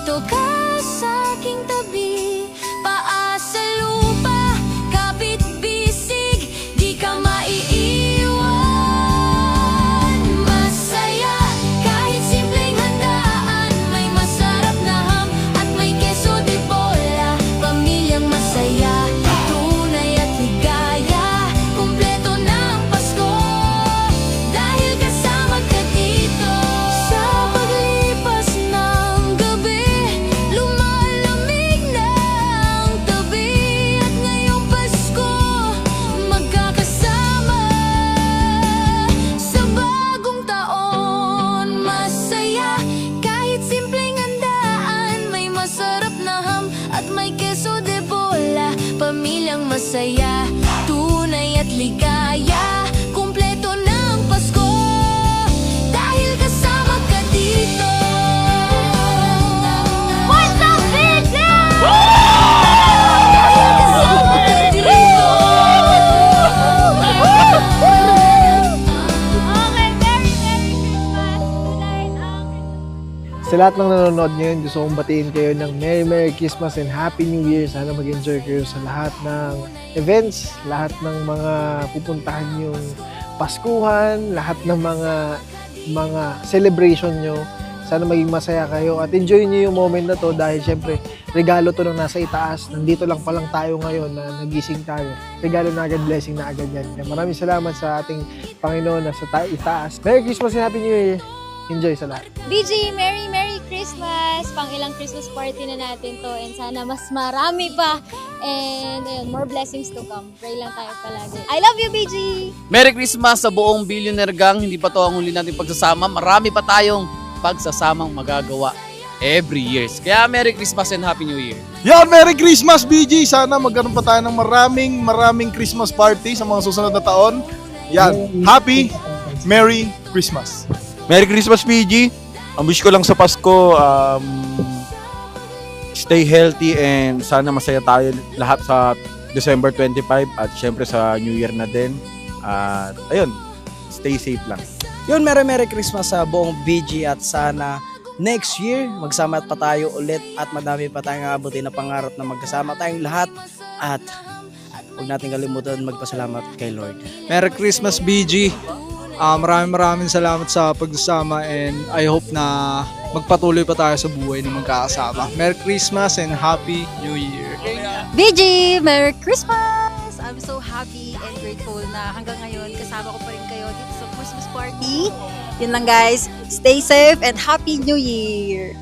Dito ka sa aking tabi, paa sa lupa, kapit bisig, di ka maiiwan. Masaya kahit simpleng handaan, may masarap na ham at may keso de bola. Pamilyang masaya, tunay at ligaya, kumpleto ng Pasko dahil kasama ka dito. Sa paglipas ng gabi, lumalamig na ang tabi, at ngayong Pasko magkakasama sa bagong taon. Masaya kahit simpleng handaan, may masarap na ham at may keso de bola. Pamilyang masaya, tunay at ligaya, kumpleto ng Pasko dahil kasama ka dito. What's up, bitches? Dahil kasama ka dito. Okay, Merry Christmas tonight. Sa lahat ng nanonood ngayon, gusto kong batiin kayo ng Merry Christmas and Happy New Year. Sana mag-enjoy kayo sa lahat ng events, lahat ng mga pupuntahan yung Paskuhan, lahat ng mga celebration nyo. Sana maging masaya kayo at enjoy nyo yung moment na to dahil syempre regalo to ng nasa itaas. Nandito lang pa lang tayo ngayon na nagising tayo. Regalo na agad, blessing na agad yan. Kaya maraming salamat sa ating Panginoon na sa itaas. Merry Christmas and Happy New Year! Enjoy sa lahat. BG, Merry Christmas! Pang ilang Christmas party na natin to and sana mas marami pa. And ayun, more blessings to come. Pray lang tayo palagi. I love you, BG! Merry Christmas sa buong Billionaire Gang. Hindi pa to ang huli natin pagsasama. Marami pa tayong pagsasamang magagawa every years. Kaya Merry Christmas and Happy New Year. Yan, Merry Christmas, BG! Sana magkaroon pa tayo ng maraming Christmas party sa mga susunod na taon. Yan, Happy Merry Christmas! Merry Christmas, PG. Ang wish ko lang sa Pasko, stay healthy and sana masaya tayo lahat sa December 25 at syempre sa New Year na din. At ayun, stay safe lang. Yun, Merry Christmas sa buong BG at sana next year magsama pa tayo ulit at madami pa tayong aabutin na pangarap na magkasama tayong lahat at huwag natin kalimutan magpasalamat kay Lord. Merry Christmas, BG. Maraming salamat sa pagsasama and I hope na magpatuloy pa tayo sa buhay ng magkakasama. Merry Christmas and Happy New Year. BG, Merry Christmas! I'm so happy and grateful na hanggang ngayon kasama ko pa rin kayo dito sa Christmas party. Yun lang guys, stay safe and Happy New Year!